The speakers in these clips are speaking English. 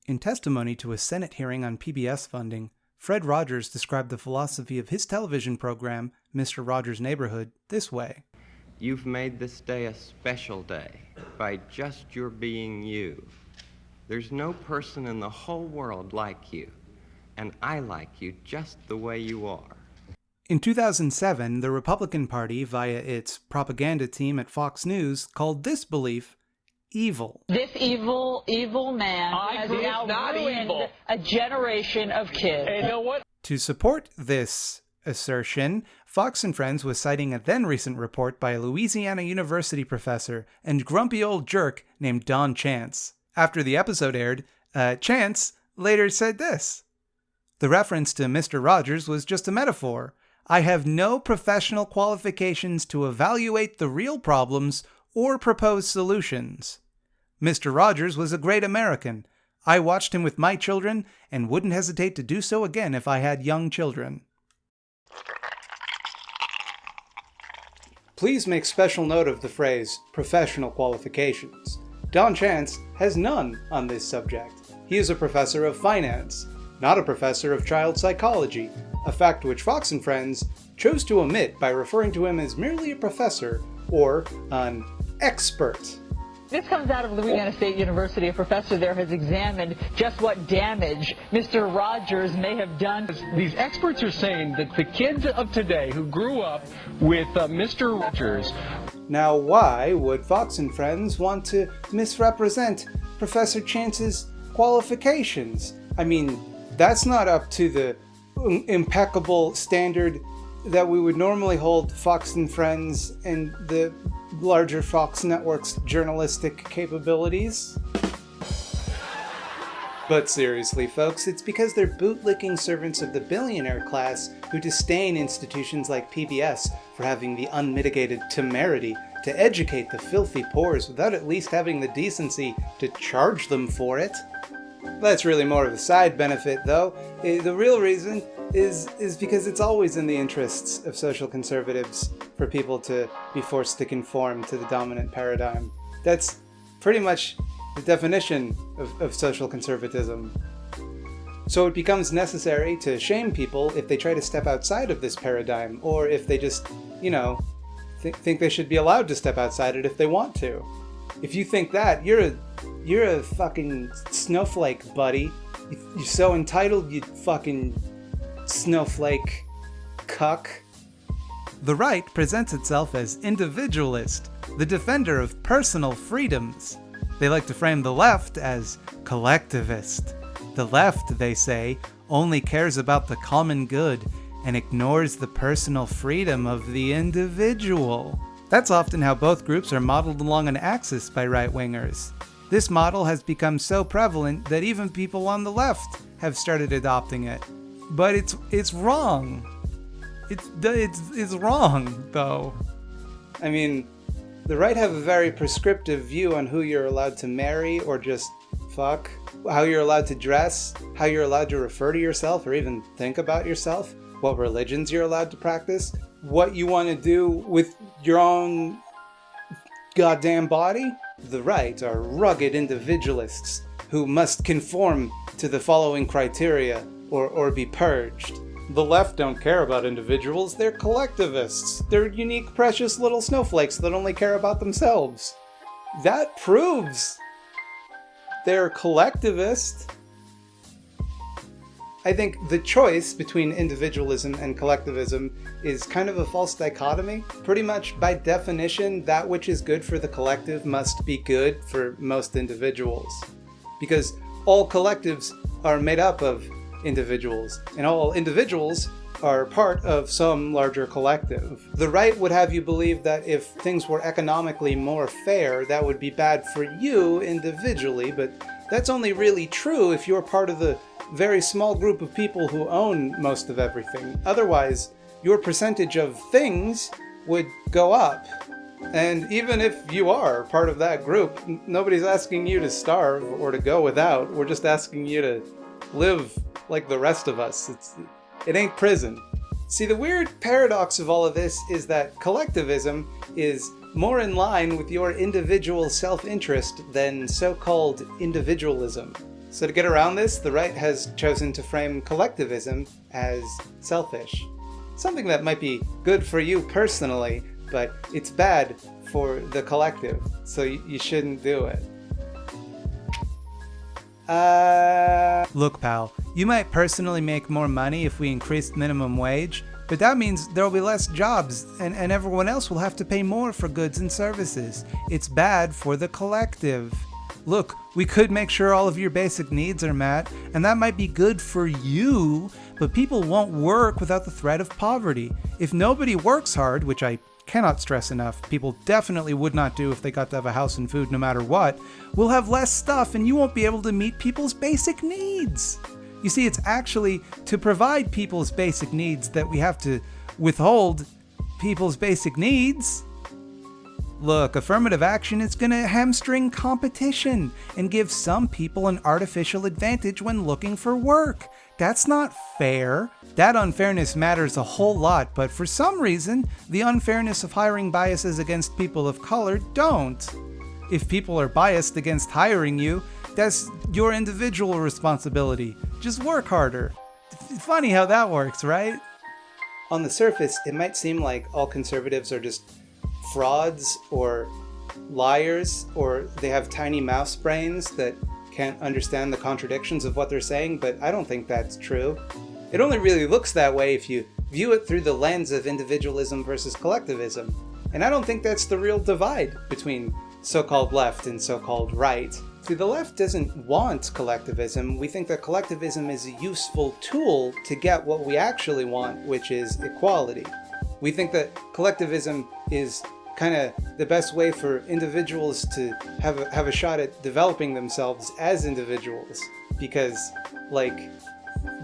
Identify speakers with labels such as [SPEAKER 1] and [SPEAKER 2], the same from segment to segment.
[SPEAKER 1] In testimony to a Senate hearing on PBS funding, Fred Rogers described the philosophy of his television program, Mr. Rogers' Neighborhood, this way.
[SPEAKER 2] You've made this day a special day by just your being you. There's no person in the whole world like you, and I like you just the way you are.
[SPEAKER 1] In 2007, the Republican Party, via its propaganda team at Fox News, called this belief evil.
[SPEAKER 3] This evil man has now ruined a generation of kids.
[SPEAKER 4] And you know what?
[SPEAKER 1] To support this assertion, Fox and Friends was citing a then-recent report by a Louisiana University professor and grumpy old jerk named Don Chance. After the episode aired, Chance later said this. The reference to Mr. Rogers was just a metaphor. I have no professional qualifications to evaluate the real problems or propose solutions. Mr. Rogers was a great American. I watched him with my children and wouldn't hesitate to do so again if I had young children. Please make special note of the phrase professional qualifications. Don Chance has none on this subject. He is a professor of finance, not a professor of child psychology, a fact which Fox and Friends chose to omit by referring to him as merely a professor or an expert.
[SPEAKER 3] This comes out of Louisiana State University. A professor there has examined just what damage Mr. Rogers may have done.
[SPEAKER 4] These experts are saying that the kids of today who grew up with Mr. Rogers.
[SPEAKER 1] Now, why would Fox and Friends want to misrepresent Professor Chance's qualifications? I mean, that's not up to the impeccable standard that we would normally hold Fox and Friends and the larger Fox Network's journalistic capabilities. But seriously, folks, it's because they're bootlicking servants of the billionaire class who disdain institutions like PBS for having the unmitigated temerity to educate the filthy poors without at least having the decency to charge them for it. That's really more of a side benefit, though. The real reason is because it's always in the interests of social conservatives for people to be forced to conform to the dominant paradigm. That's pretty much the definition of social conservatism. So it becomes necessary to shame people if they try to step outside of this paradigm, or if they just, think they should be allowed to step outside it if they want to. If you think that, you're a fucking snowflake, buddy. You're so entitled, you fucking snowflake cuck. The right presents itself as individualist, the defender of personal freedoms. They like to frame the left as collectivist. The left, they say, only cares about the common good and ignores the personal freedom of the individual. That's often how both groups are modeled along an axis by right-wingers. This model has become so prevalent that even people on the left have started adopting it. But it's wrong. It's wrong, though. I mean, the right have a very prescriptive view on who you're allowed to marry or just fuck, how you're allowed to dress, how you're allowed to refer to yourself or even think about yourself, what religions you're allowed to practice, what you want to do with your own goddamn body. The right are rugged individualists who must conform to the following criteria or be purged. The left don't care about individuals, they're collectivists. They're unique, precious little snowflakes that only care about themselves. That proves they're collectivist. I think the choice between individualism and collectivism is kind of a false dichotomy. Pretty much by definition, that which is good for the collective must be good for most individuals. Because all collectives are made up of individuals, and all individuals are part of some larger collective. The right would have you believe that if things were economically more fair, that would be bad for you individually, but that's only really true if you're part of the very small group of people who own most of everything. Otherwise, your percentage of things would go up. And even if you are part of that group, nobody's asking you to starve or to go without. We're just asking you to live like the rest of us. It ain't prison. See, the weird paradox of all of this is that collectivism is more in line with your individual self-interest than so-called individualism. So to get around this, the right has chosen to frame collectivism as selfish. Something that might be good for you personally, but it's bad for the collective, so you shouldn't do it. Look, pal, you might personally make more money if we increased minimum wage, but that means there will be less jobs, and everyone else will have to pay more for goods and services. It's bad for the collective. Look, we could make sure all of your basic needs are met, and that might be good for you, but people won't work without the threat of poverty. If nobody works hard, which I cannot stress enough, people definitely would not do if they got to have a house and food no matter what, we'll have less stuff and you won't be able to meet people's basic needs. You see, it's actually to provide people's basic needs that we have to withhold people's basic needs. Look, affirmative action is going to hamstring competition and give some people an artificial advantage when looking for work. That's not fair. That unfairness matters a whole lot, but for some reason, the unfairness of hiring biases against people of color don't. If people are biased against hiring you, that's your individual responsibility. Just work harder. Funny how that works, right? On the surface, it might seem like all conservatives are just frauds or liars, or they have tiny mouse brains that can't understand the contradictions of what they're saying, but I don't think that's true. It only really looks that way if you view it through the lens of individualism versus collectivism. And I don't think that's the real divide between so-called left and so-called right. See, the left doesn't want collectivism. We think that collectivism is a useful tool to get what we actually want, which is equality. We think that collectivism is kind of the best way for individuals to have a shot at developing themselves as individuals, because like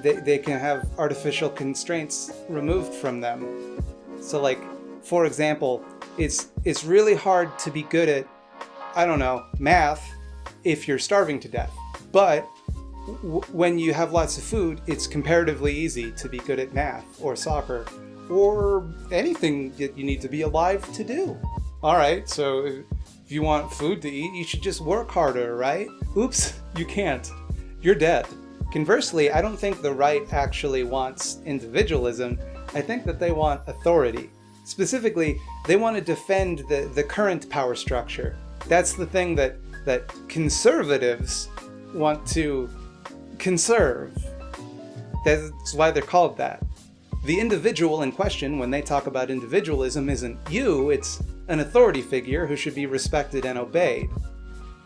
[SPEAKER 1] they can have artificial constraints removed from them. So like, for example, it's really hard to be good at, I don't know, math if you're starving to death. But when you have lots of food, it's comparatively easy to be good at math or soccer or anything that you need to be alive to do. All right, so if you want food to eat, you should just work harder, right? Oops, you can't. You're dead. Conversely, I don't think the right actually wants individualism. I think that they want authority. Specifically, they want to defend the current power structure. That's the thing that conservatives want to conserve. That's why they're called that. The individual in question, when they talk about individualism, isn't you, it's an authority figure who should be respected and obeyed.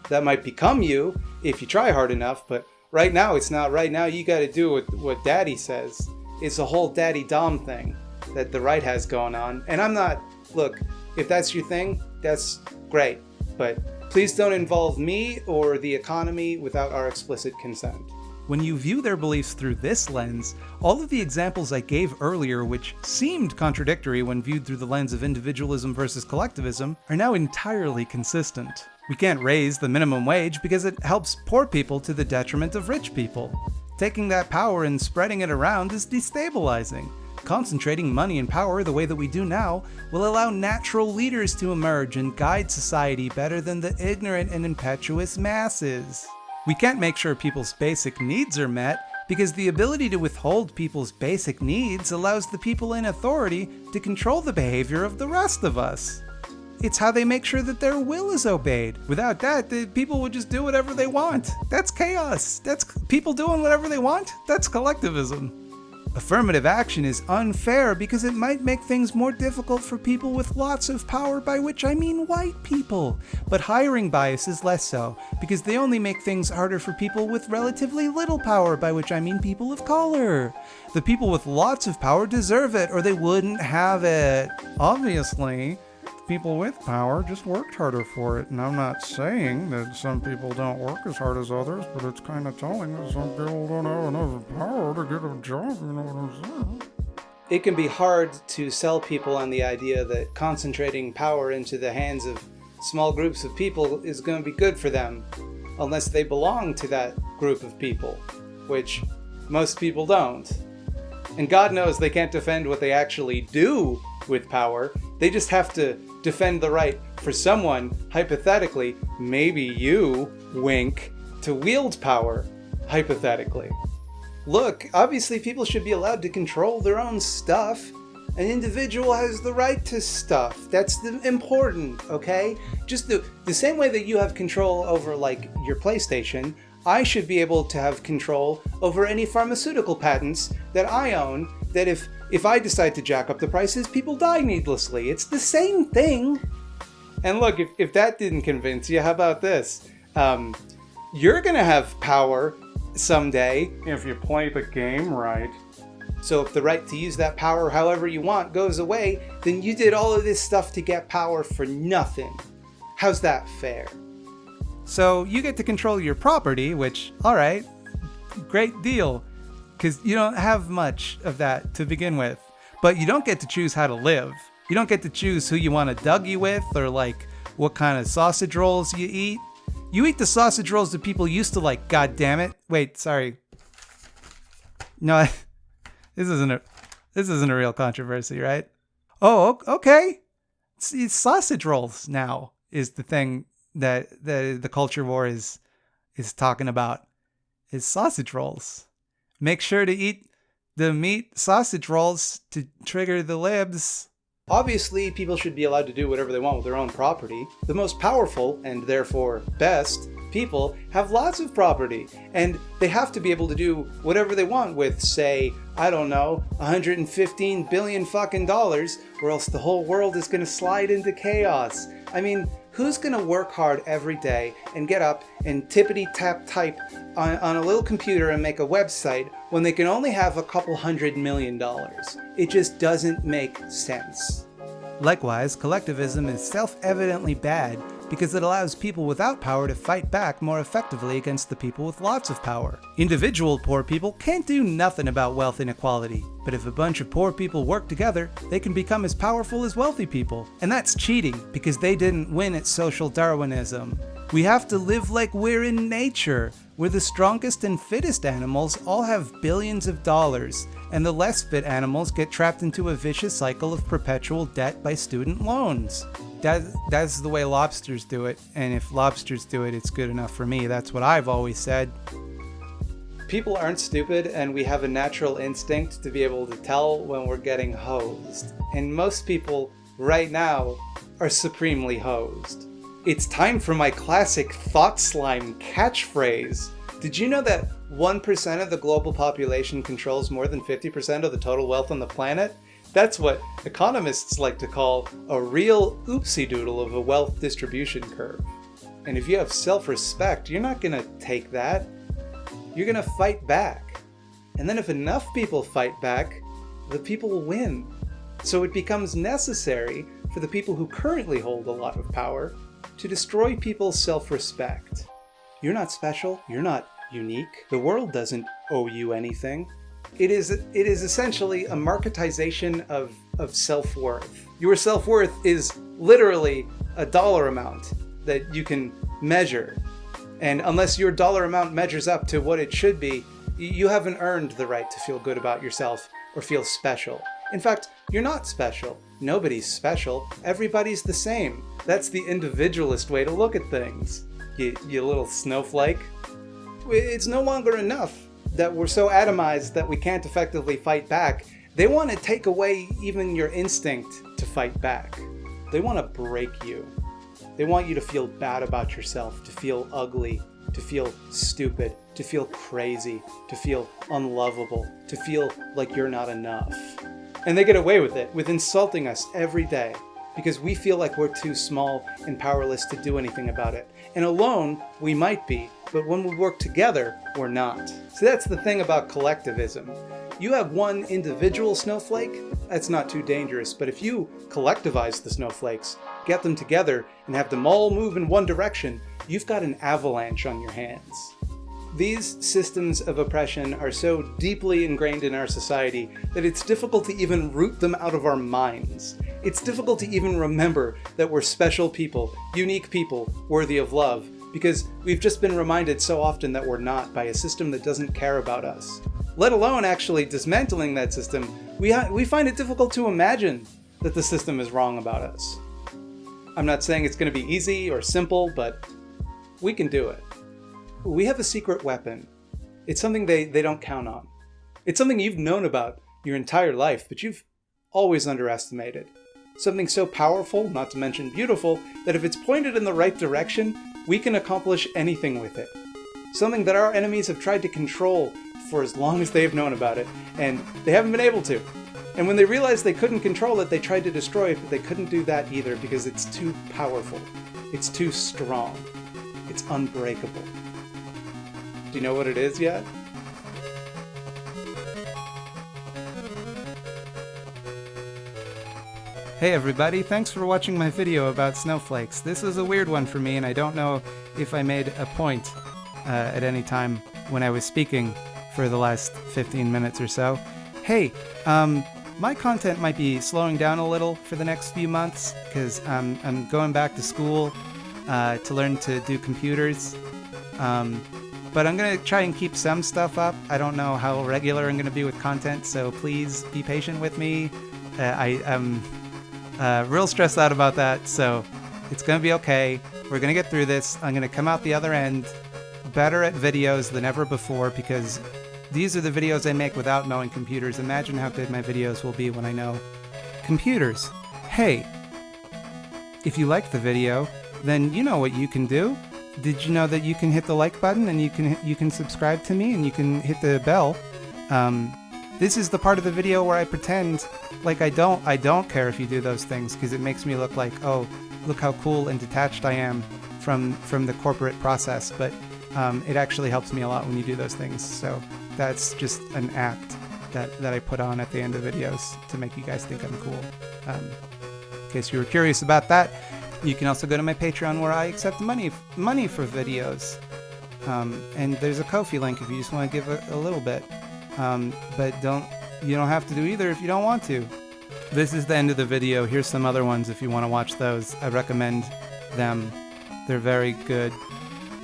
[SPEAKER 1] That might become you if you try hard enough, but right now it's not. Right now you got to do what daddy says. It's a whole daddy dom thing that the right has going on. And I'm not, look, if that's your thing, that's great. But please don't involve me or the economy without our explicit consent. When you view their beliefs through this lens, all of the examples I gave earlier, which seemed contradictory when viewed through the lens of individualism versus collectivism, are now entirely consistent. We can't raise the minimum wage because it helps poor people to the detriment of rich people. Taking that power and spreading it around is destabilizing. Concentrating money and power the way that we do now will allow natural leaders to emerge and guide society better than the ignorant and impetuous masses. We can't make sure people's basic needs are met because the ability to withhold people's basic needs allows the people in authority to control the behavior of the rest of us. It's how they make sure that their will is obeyed. Without that, the people would just do whatever they want. That's chaos. That's people doing whatever they want. That's collectivism. Affirmative action is unfair because it might make things more difficult for people with lots of power, by which I mean white people. But hiring bias is less so, because they only make things harder for people with relatively little power, by which I mean people of color. The people with lots of power deserve it, or they wouldn't have it. Obviously, people with power just worked harder for it, and I'm not saying that some people don't work as hard as others, but it's kind of telling that some people don't have enough power to get a job, you know what I'm saying? It can be hard to sell people on the idea that concentrating power into the hands of small groups of people is going to be good for them, unless they belong to that group of people, which most people don't. And God knows they can't defend what they actually do with power. They just have to defend the right for someone, hypothetically, maybe you, wink, to wield power. hypothetically. Look, obviously people should be allowed to control their own stuff. An individual has the right to stuff. That's important, okay? Just the same way that you have control over, like, your PlayStation, I should be able to have control over any pharmaceutical patents that I own, that if I decide to jack up the prices, people die needlessly. It's the same thing. And look, if that didn't convince you, how about this? You're gonna have power someday if you play the game right. So if the right to use that power however you want goes away, then you did all of this stuff to get power for nothing. How's that fair? So you get to control your property, which, alright, great deal, because you don't have much of that to begin with. But you don't get to choose how to live. You don't get to choose who you want to Dougie with, or like what kind of sausage rolls you eat. You eat the sausage rolls that people used to like, god damn it. Wait, sorry. No, this isn't a real controversy, right? Oh, okay. It's sausage rolls now is the thing that the culture war is talking about. Is sausage rolls. Make sure to eat the meat sausage rolls to trigger the libs. Obviously, people should be allowed to do whatever they want with their own property. The most powerful, and therefore best, people have lots of property, and they have to be able to do whatever they want with, say, I don't know, 115 billion fucking dollars, or else the whole world is gonna slide into chaos. I mean, who's gonna work hard every day and get up and tippity-tap type on a little computer and make a website when they can only have a couple $100 million? It just doesn't make sense. Likewise, collectivism is self-evidently bad because it allows people without power to fight back more effectively against the people with lots of power. Individual poor people can't do nothing about wealth inequality, but if a bunch of poor people work together, they can become as powerful as wealthy people. And that's cheating, because they didn't win at social Darwinism. We have to live like we're in nature, where the strongest and fittest animals all have billions of dollars, and the less fit animals get trapped into a vicious cycle of perpetual debt by student loans. That's the way lobsters do it, and if lobsters do it, it's good enough for me. That's what I've always said. People aren't stupid, and we have a natural instinct to be able to tell when we're getting hosed. And most people, right now, are supremely hosed. It's time for my classic thought slime catchphrase. Did you know that 1% of the global population controls more than 50% of the total wealth on the planet? That's what economists like to call a real oopsie-doodle of a wealth distribution curve. And if you have self-respect, you're not gonna take that. You're gonna fight back. And then if enough people fight back, the people will win. So it becomes necessary for the people who currently hold a lot of power to destroy people's self-respect. You're not special, you're not unique. The world doesn't owe you anything. It is essentially a marketization of self-worth. Your self-worth is literally a dollar amount that you can measure. And unless your dollar amount measures up to what it should be, you haven't earned the right to feel good about yourself or feel special. In fact, you're not special. Nobody's special. Everybody's the same. That's the individualist way to look at things. You little snowflake. It's no longer enough that we're so atomized that we can't effectively fight back. They want to take away even your instinct to fight back. They want to break you. They want you to feel bad about yourself, to feel ugly, to feel stupid, to feel crazy, to feel unlovable, to feel like you're not enough. And they get away with it, with insulting us every day, because we feel like we're too small and powerless to do anything about it. And alone, we might be, but when we work together, we're not. So that's the thing about collectivism. You have one individual snowflake, that's not too dangerous, but if you collectivize the snowflakes, get them together, and have them all move in one direction, you've got an avalanche on your hands. These systems of oppression are so deeply ingrained in our society that it's difficult to even root them out of our minds. It's difficult to even remember that we're special people, unique people, worthy of love, because we've just been reminded so often that we're not by a system that doesn't care about us. Let alone actually dismantling that system, we find it difficult to imagine that the system is wrong about us. I'm not saying it's going to be easy or simple, but we can do it. We have a secret weapon, It's something they don't count on. It's something you've known about your entire life, but you've always underestimated. Something so powerful, not to mention beautiful, that if it's pointed in the right direction, we can accomplish anything with it. Something that our enemies have tried to control for as long as they've known about it, and they haven't been able to. And when they realized they couldn't control it, they tried to destroy it, but they couldn't do that either because it's too powerful. It's too strong. It's unbreakable. Do you know what it is yet? Hey everybody, thanks for watching my video about snowflakes. This was a weird one for me, and I don't know if I made a point at any time when I was speaking for the last 15 minutes or so. Hey, my content might be slowing down a little for the next few months because I'm going back to school to learn to do computers. But I'm going to try and keep some stuff up. I don't know how regular I'm going to be with content, so please be patient with me. I'm real stressed out about that, so it's going to be okay. We're going to get through this. I'm going to come out the other end better at videos than ever before because these are the videos I make without knowing computers. Imagine how good my videos will be when I know computers. Hey, if you liked the video, then you know what you can do. Did you know that you can hit the like button and you can subscribe to me and you can hit the bell? This is the part of the video where I pretend like I don't care if you do those things because it makes me look like, oh, look how cool and detached I am from the corporate process. But it actually helps me a lot when you do those things. So that's just an act that I put on at the end of videos to make you guys think I'm cool. In case you were curious about that, you can also go to my Patreon where I accept money for videos. And there's a Ko-fi link if you just want to give a little bit. But you don't have to do either if you don't want to. This is the end of the video. Here's some other ones if you want to watch those. I recommend them. They're very good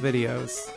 [SPEAKER 1] videos.